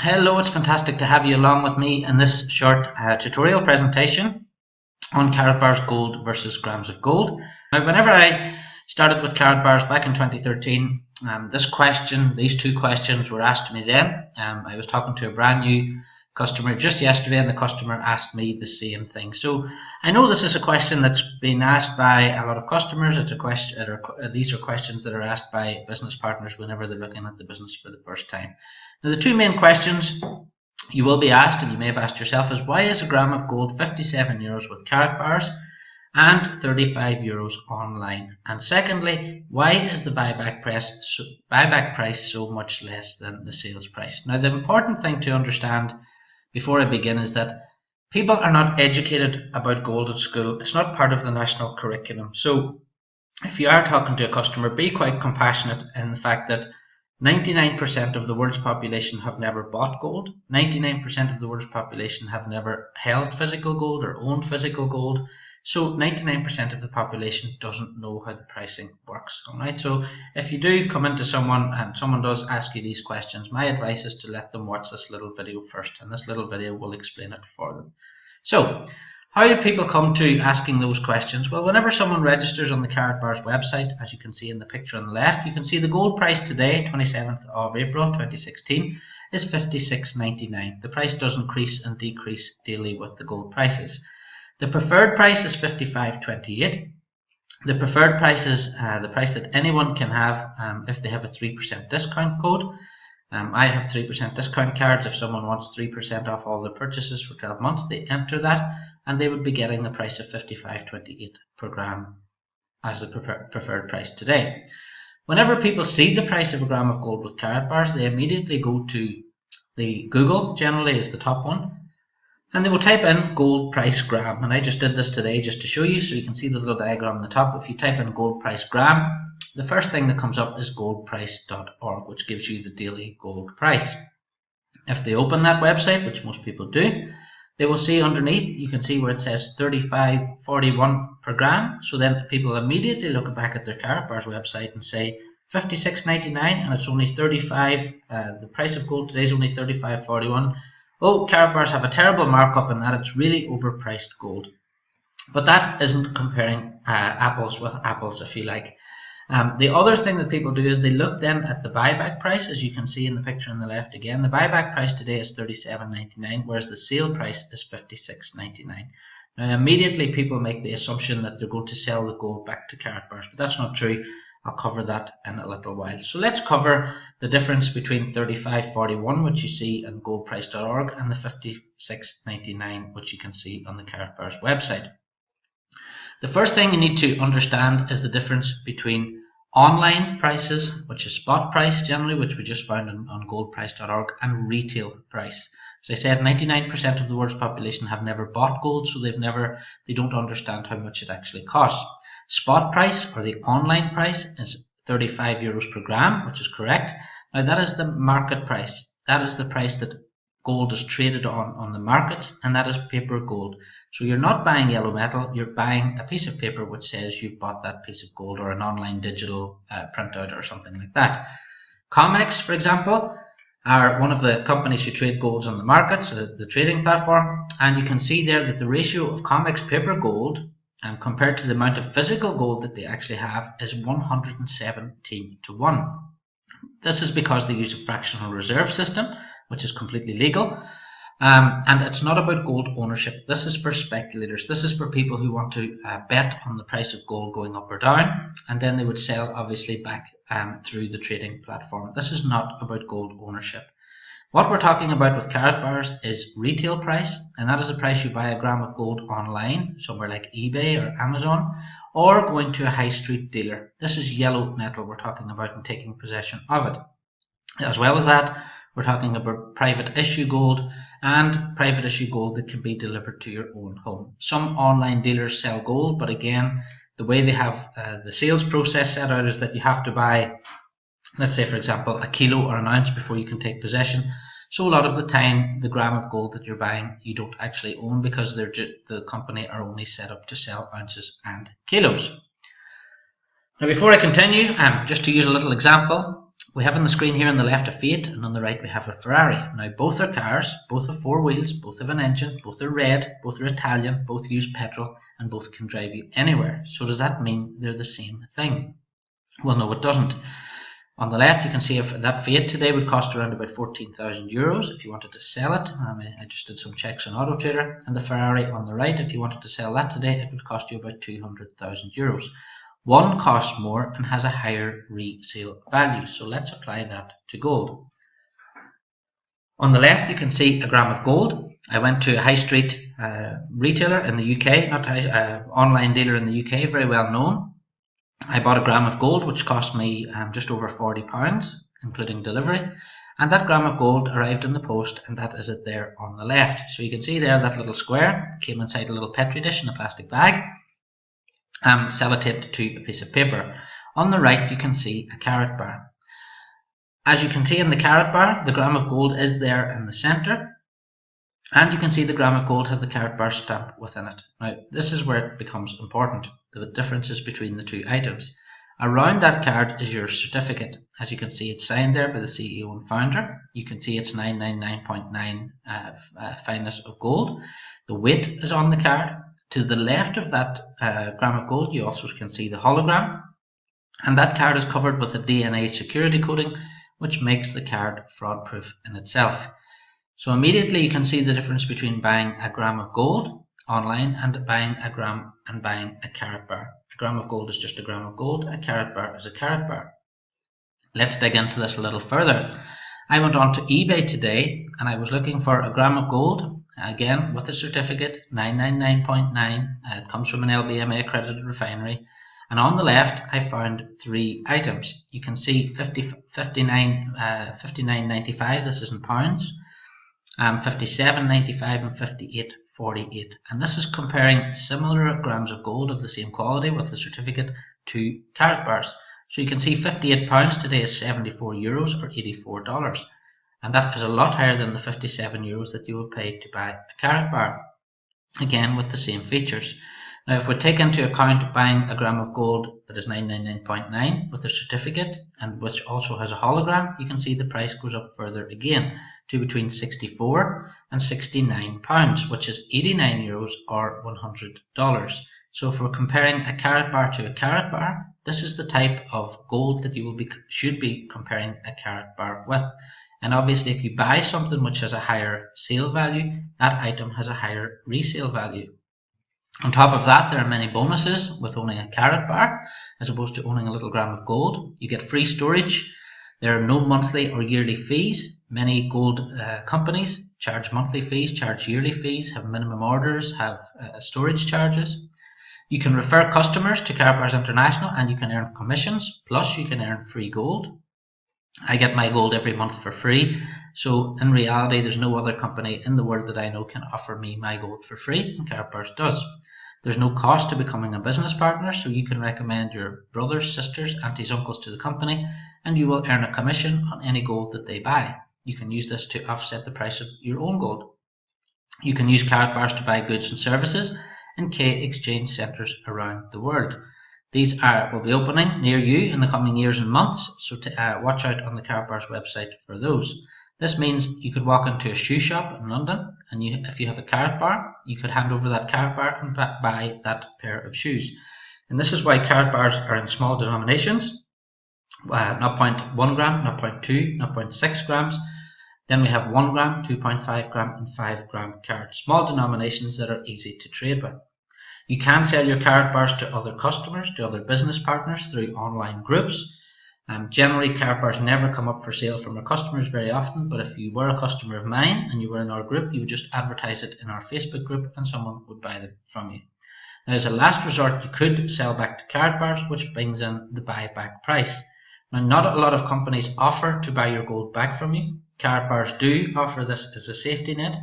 Hello, it's fantastic to have you along with me in this short tutorial presentation on Karatbars gold versus grams of gold. Now, whenever I started with Karatbars back in 2013, these two questions were asked to me then. I was talking to a brand new customer just yesterday, and the customer asked me the same thing. So I know this is a question that's been asked by a lot of customers. These are questions that are asked by business partners whenever they're looking at the business for the first time. Now, the two main questions you will be asked, and you may have asked yourself, is why is a gram of gold 57 euros with Karatbars and 35 euros online? And secondly, why is the buyback price so much less than the sales price? Now, the important thing to understand before I begin is that people are not educated about gold at school. It's not part of the national curriculum. So if you are talking to a customer, be quite compassionate in the fact that 99% of the world's population have never bought gold. 99% of the world's population have never held physical gold or owned physical gold. So 99% of the population doesn't know how the pricing works. Alright, so if you do come into someone and someone does ask you these questions, my advice is to let them watch this little video first, and this little video will explain it for them. So, how do people come to asking those questions? Well, whenever someone registers on the Karatbars website, as you can see in the picture on the left, you can see the gold price today, 27th of April 2016, is $56.99. The price does increase and decrease daily with the gold prices. The preferred price is $55.28. The preferred price is the price that anyone can have if they have a 3% discount code. I have 3% discount cards. If someone wants 3% off all their purchases for 12 months, they enter that, and they would be getting the price of $55.28 per gram as the preferred price today. Whenever people see the price of a gram of gold with Karatbars, they immediately go to the Google, generally is the top one, and they will type in gold price gram. And I just did this today just to show you, so you can see the little diagram on the top. If you type in gold price gram, the first thing that comes up is goldprice.org, which gives you the daily gold price. If they open that website, which most people do, they will see underneath, you can see where it says 35.41 per gram. So then people immediately look back at their Karatbars website and say $56.99, and it's only 35. The price of gold today is only 35.41. Oh, Karatbars have a terrible markup in that it's really overpriced gold. But that isn't comparing apples with apples, if you like. The other thing that people do is they look then at the buyback price, as you can see in the picture on the left again. The buyback price today is $37.99, whereas the sale price is $56.99. Now, immediately people make the assumption that they're going to sell the gold back to Karatbars, but that's not true. I'll cover that in a little while. So let's cover the difference between 35.41, which you see on goldprice.org, and the $56.99, which you can see on the Karatbars website. The first thing you need to understand is the difference between online prices, which is spot price generally, which we just found on goldprice.org, and retail price. As I said, 99% of the world's population have never bought gold, so they don't understand how much it actually costs. Spot price, or the online price, is 35 euros per gram, which is correct. Now, that is the market price. That is the price that gold is traded on the markets, and that is paper gold. So you're not buying yellow metal, you're buying a piece of paper which says you've bought that piece of gold, or an online digital printout or something like that. COMEX, for example, are one of the companies who trade golds on the markets, the trading platform, and you can see there that the ratio of COMEX paper gold compared to the amount of physical gold that they actually have is 117 to 1. This is because they use a fractional reserve system, which is completely legal, and it's not about gold ownership. This is for speculators. This is for people who want to bet on the price of gold going up or down, and then they would sell obviously back through the trading platform. This is not about gold ownership. What we're talking about with Karatbars is retail price, and that is the price you buy a gram of gold online, somewhere like eBay or Amazon, or going to a high street dealer. This is yellow metal we're talking about and taking possession of it. As well as that, we're talking about private issue gold and private issue gold that can be delivered to your own home. Some online dealers sell gold, but again, the way they have the sales process set out is that you have to buy, let's say for example, a kilo or an ounce before you can take possession. So a lot of the time, the gram of gold that you're buying, you don't actually own, because the company are only set up to sell ounces and kilos. Now, before I continue, just to use a little example, We have on the screen here on the left a Fiat, and on the right we have a Ferrari. Now both are cars, both have 4 wheels, both have an engine, both are red, both are Italian, both use petrol, and both can drive you anywhere. So does that mean they're the same thing? Well, no, it doesn't. On the left you can see if that Fiat today would cost around about 14,000 euros if you wanted to sell it. I just did some checks on Auto Trader. And the Ferrari on the right, if you wanted to sell that today, it would cost you about 200,000 euros. One costs more and has a higher resale value, so let's apply that to gold. On the left you can see a gram of gold. I went to a high street retailer in the UK, not online dealer in the UK, very well known. I bought a gram of gold which cost me just over £40, including delivery, and that gram of gold arrived in the post, and that is it there on the left. So you can see there that little square came inside a little petri dish in a plastic bag, sellotaped to a piece of paper. On the right you can see a Karatbar. As you can see in the Karatbar, the gram of gold is there in the centre, and you can see the gram of gold has the Karatbar stamp within it. Now this is where it becomes important, the differences between the two items. Around that card is your certificate. As you can see, it's signed there by the CEO and founder. You can see it's 999.9 fineness of gold. The weight is on the card. To the left of that gram of gold, you also can see the hologram, and that card is covered with a DNA security coating, which makes the card fraud-proof in itself. So immediately you can see the difference between buying a gram of gold online and buying a gram and buying a Karatbar. A gram of gold is just a gram of gold, a Karatbar is a Karatbar. Let's dig into this a little further. I went on to eBay today and I was looking for a gram of gold, again with a certificate, 999.9. It comes from an LBMA accredited refinery. And on the left I found 3 items. You can see 59.95, this is in pounds, 57.95 and 58.48, and this is comparing similar grams of gold of the same quality with the certificate to Karatbars. So you can see £58 today is 74 euros or $84, and that is a lot higher than the 57 euros that you would pay to buy a Karatbar, again with the same features. Now if we take into account buying a gram of gold that is 999.9 with a certificate and which also has a hologram, you can see the price goes up further again to between 64 and 69 pounds, which is 89 euros or $100. So if we're comparing a Karatbar to a Karatbar, this is the type of gold that you should be comparing a Karatbar with. And obviously if you buy something which has a higher sale value, that item has a higher resale value. On top of that, there are many bonuses with owning a Karatbar as opposed to owning a little gram of gold. You get free storage. There are no monthly or yearly fees. Many gold companies charge monthly fees, charge yearly fees, have minimum orders, have storage charges. You can refer customers to Karatbars International and you can earn commissions, plus you can earn free gold. I get my gold every month for free, so in reality there's no other company in the world that I know can offer me my gold for free, and Karatbars does. There's no cost to becoming a business partner, so you can recommend your brothers, sisters, aunties, uncles to the company, and you will earn a commission on any gold that they buy. You can use this to offset the price of your own gold. You can use Karatbars to buy goods and services in K exchange centres around the world. These will be opening near you in the coming years and months, so watch out on the Karatbars website for those. This means you could walk into a shoe shop in London and if you have a Karatbar, you could hand over that Karatbar and buy that pair of shoes. And this is why Karatbars are in small denominations, not 0.1 gram, not 0.2, not 0.6 grams. Then we have 1 gram, 2.5 gram and 5 gram carats, small denominations that are easy to trade with. You can sell your Karatbars to other customers, to other business partners through online groups. Generally, Karatbars never come up for sale from our customers very often, but if you were a customer of mine and you were in our group, you would just advertise it in our Facebook group and someone would buy them from you. Now, as a last resort, you could sell back to Karatbars, which brings in the buyback price. Now, not a lot of companies offer to buy your gold back from you. Karatbars do offer this as a safety net.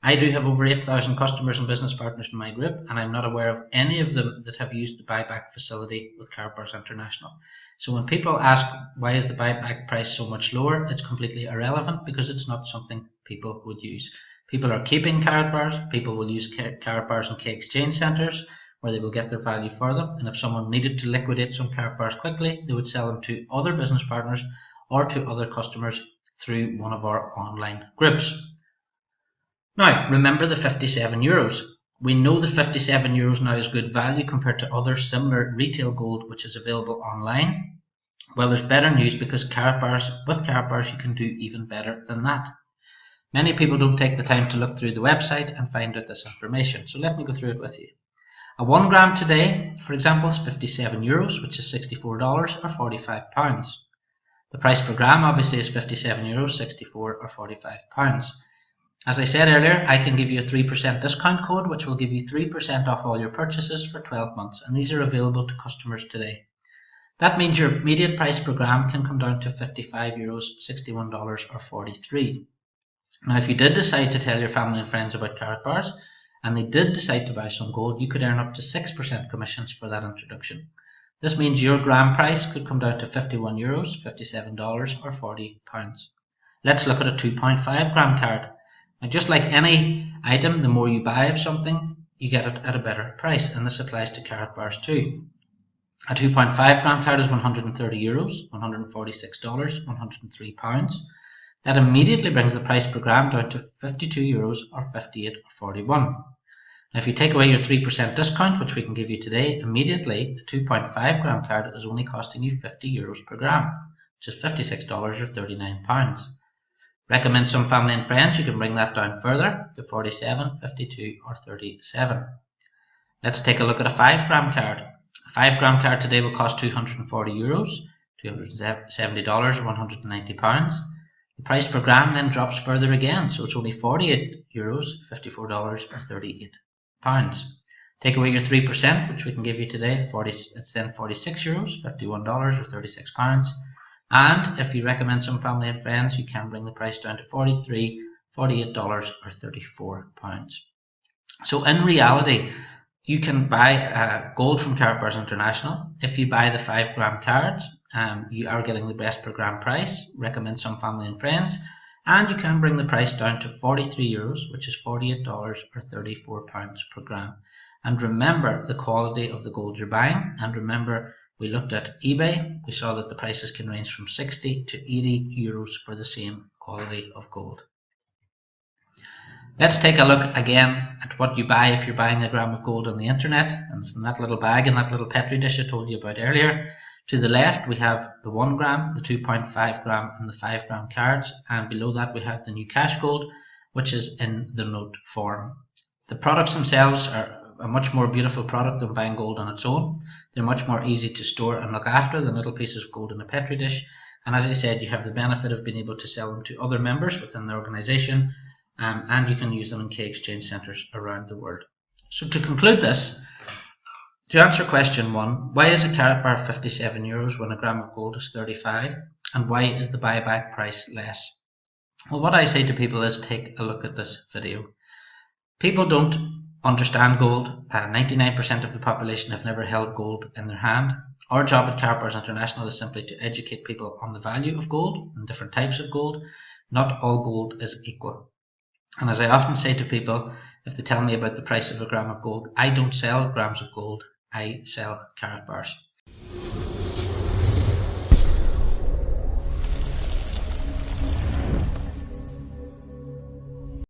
I do have over 8,000 customers and business partners in my group, and I'm not aware of any of them that have used the buyback facility with Karatbars International. So when people ask why is the buyback price so much lower, it's completely irrelevant because it's not something people would use. People are keeping Karatbars, people will use Karatbars in K exchange centres where they will get their value for them, and if someone needed to liquidate some Karatbars quickly, they would sell them to other business partners or to other customers through one of our online groups. Now, remember the €57. We know that €57 now is good value compared to other similar retail gold which is available online. Well, there's better news because with Karatbars you can do even better than that. Many people don't take the time to look through the website and find out this information, so let me go through it with you. A 1 gram today, for example, is €57, which is $64 or £45. The price per gram obviously is €57, 64 or £45. As I said earlier, I can give you a 3% discount code which will give you 3% off all your purchases for 12 months, and these are available to customers today. That means your immediate price per gram can come down to €55, $61 or 43. Now, if you did decide to tell your family and friends about Karatbars and they did decide to buy some gold, you could earn up to 6% commissions for that introduction. This means your gram price could come down to €51, $57 or £40. Let's look at a 2.5 gram carat. Now, just like any item, the more you buy of something, you get it at a better price, and this applies to Karatbars too. A 2.5 gram carat is €130, $146, £103. That immediately brings the price per gram down to €52 or 58 or 41. Now, if you take away your 3% discount, which we can give you today, immediately the 2.5 gram carat is only costing you €50 per gram, which is $56 or £39. Recommend some family and friends, you can bring that down further to 47, 52 or 37. Let's take a look at a 5 gram carat. A 5 gram carat today will cost €240, $270 or £190. The price per gram then drops further again, so it's only €48, $54 or £38. Take away your 3%, which we can give you today, it's then €46, $51 or £36. And if you recommend some family and friends, you can bring the price down to $43, $48 or £34. So in reality, you can buy gold from Karatbars International. If you buy the 5 gram carats, you are getting the best per gram price. Recommend some family and friends, and you can bring the price down to €43, which is $48 or £34 per gram. And remember the quality of the gold you're buying, and remember we looked at eBay, we saw that the prices can range from €60 to €80 for the same quality of gold. Let's take a look again at what you buy if you're buying a gram of gold on the internet, and it's in that little bag in that little petri dish I told you about earlier. To the left we have the 1 gram, the 2.5 gram and the 5 gram carats, and below that we have the new cash gold, which is in the note form. The products themselves are a much more beautiful product than buying gold on its own. They're much more easy to store and look after than little pieces of gold in a petri dish, and as I said, you have the benefit of being able to sell them to other members within the organisation, and you can use them in key exchange centres around the world. So to conclude this, to answer question 1, why is a Karatbar €57 when a gram of gold is 35, and why is the buyback price less? Well, what I say to people is take a look at this video. People don't understand gold. 99% of the population have never held gold in their hand. Our job at Karatbars International is simply to educate people on the value of gold and different types of gold. Not all gold is equal. And as I often say to people, if they tell me about the price of a gram of gold, I don't sell grams of gold, I sell Karatbars.